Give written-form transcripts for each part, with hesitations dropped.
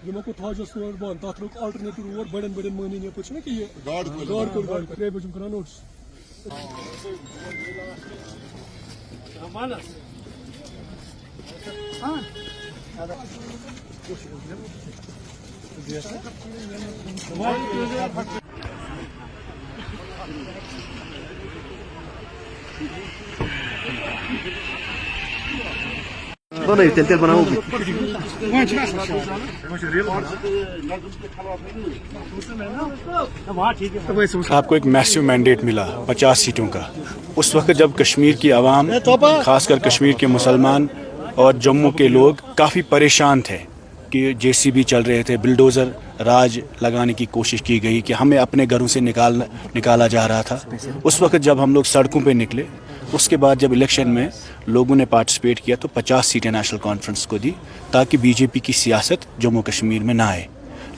यमो को थाजस रोड बंद तथ रुक अल्टरनेटिव रोड बड़न बड़न मनी ने पूछना कि ये गार्ड को रे बजम करा नोट्स मानस हां Bana tel bana oldu. आपको एक मैसिव मैंडेट मिला 50 सीटों का। उस वक्त जब कश्मीर की आवाम, खासकर कश्मीर के मुसलमान और जम्मू के लोग काफ़ी परेशान थे कि JCB चल रहे थे, बिल्डोज़र राज लगाने की कोशिश की गई कि हमें अपने घरों से निकाला जा रहा था। उस वक्त जब हम लोग सड़कों पे निकले, उसके बाद जब इलेक्शन में लोगों ने पार्टिसिपेट किया तो 50 सीटें नेशनल कॉन्फ्रेंस को दी ताकि BJP की सियासत जम्मू कश्मीर में ना आए।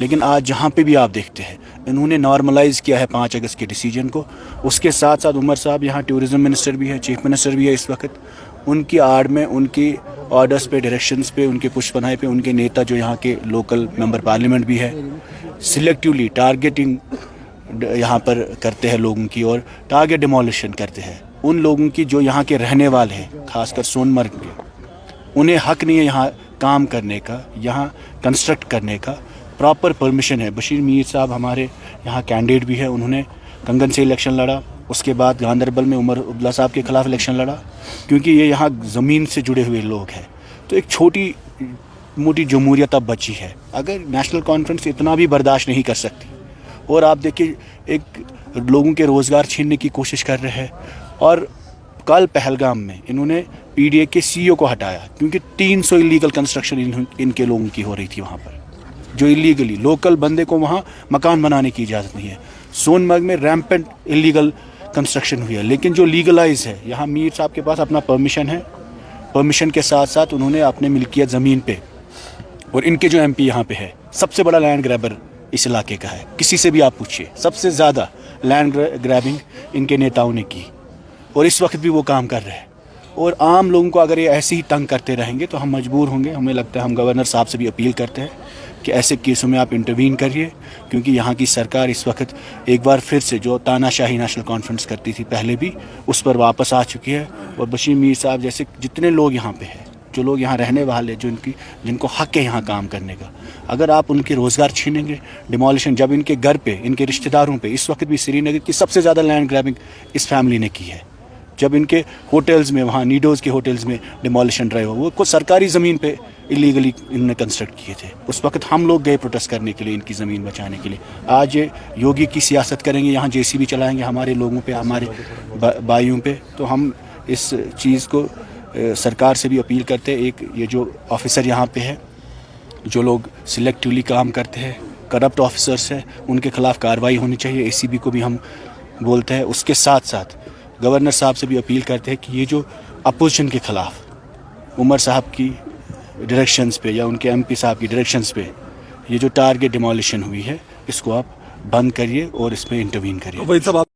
लेकिन आज जहाँ पे भी आप देखते हैं इन्होंने नॉर्मलाइज़ किया है 5 अगस्त के डिसीजन को। उसके साथ साथ उमर साहब यहाँ टूरिज़म मिनिस्टर भी है, चीफ मिनिस्टर भी है इस वक्त। उनकी आड़ में, उनकी ऑर्डर्स पे, डायरेक्शंस पे, उनके पुष्पनाहे पे उनके नेता जो यहाँ के लोकल मेंबर पार्लियामेंट भी है, सिलेक्टिवली टारगेटिंग यहाँ पर करते हैं लोगों की और टारगेट डिमोलिशन करते हैं उन लोगों की जो यहाँ के रहने वाले हैं, खासकर सोनमर्ग के। उन्हें हक नहीं है यहाँ काम करने का, यहाँ कंस्ट्रक्ट करने का। प्रॉपर परमिशन है। बशीर मीर साहब हमारे यहाँ कैंडिडेट भी है, उन्होंने कंगन से इलेक्शन लड़ा, उसके बाद गांधरबल में उमर अब्दुल्ला साहब के खिलाफ इलेक्शन लड़ा, क्योंकि ये यहाँ ज़मीन से जुड़े हुए लोग हैं। तो एक छोटी मोटी जमहूरियत अब बची है। अगर नेशनल कॉन्फ्रेंस इतना भी बर्दाश्त नहीं कर सकती, और आप देखिए एक लोगों के रोज़गार छीनने की कोशिश कर रहे हैं। और कल पहलगाम में इन्होंने PDA के CEO को हटाया क्योंकि 300 इलीगल कंस्ट्रक्शन इनके लोगों की हो रही थी वहाँ पर, जो इलीगली लोकल बंदे को वहाँ मकान बनाने की इजाज़त नहीं है। सोनमर्ग में रैम्पेंट इलीगल कंस्ट्रक्शन हुई है, लेकिन जो लीगलाइज है, यहाँ मीर साहब के पास अपना परमिशन है। परमिशन के साथ साथ उन्होंने अपने मिल्कियत ज़मीन पे, और इनके जो MP यहाँ पे है, सबसे बड़ा लैंड ग्रैबर इस इलाके का है। किसी से भी आप पूछिए, सबसे ज़्यादा लैंड ग्रैबिंग इनके नेताओं ने की, और इस वक्त भी वो काम कर रहे हैं। और आम लोगों को अगर ये ऐसे ही तंग करते रहेंगे तो हम मजबूर होंगे। हमें लगता है, हम गवर्नर साहब से भी अपील करते हैं कि ऐसे केसों में आप इंटरवीन करिए, क्योंकि यहाँ की सरकार इस वक्त एक बार फिर से जो तानाशाही नेशनल कॉन्फ्रेंस करती थी पहले भी, उस पर वापस आ चुकी है। और बशीर मीर साहब जैसे जितने लोग यहाँ पे हैं, जो लोग यहाँ रहने वाले, जिनको हक है यहाँ काम करने का, अगर आप उनके रोज़गार छीनेंगे, डिमोलिशन, जब इनके घर पे, इनके रिश्तेदारों पे, इस वक्त भी श्रीनगर की सबसे ज़्यादा लैंड ग्रैबिंग इस फैमिली ने की है। जब इनके होटल्स में, वहाँ नीडोज़ के होटल्स में डिमोलिशन ड्राइव हुआ, वो कुछ सरकारी ज़मीन पे इलीगली इन्होंने कंस्ट्रक्ट किए थे। उस वक्त हम लोग गए प्रोटेस्ट करने के लिए, इनकी ज़मीन बचाने के लिए। आज ये योगी की सियासत करेंगे, यहाँ JCB चलाएंगे हमारे लोगों पे, हमारे भाइयों पे। तो हम इस चीज़ को सरकार से भी अपील करते हैं। एक ये जो ऑफिसर यहाँ पे है, जो लोग सिलेक्टिवली काम करते हैं, करप्ट ऑफिसर्स हैं, उनके खिलाफ कार्रवाई होनी चाहिए। ACB को भी हम बोलते हैं। उसके साथ साथ गवर्नर साहब से भी अपील करते हैं कि ये जो अपोजिशन के खिलाफ उमर साहब की डायरेक्शंस पे या उनके MP साहब की डायरेक्शंस पे ये जो टारगेट डिमोलिशन हुई है, इसको आप बंद करिए और इसमें इंटरवीन करिए।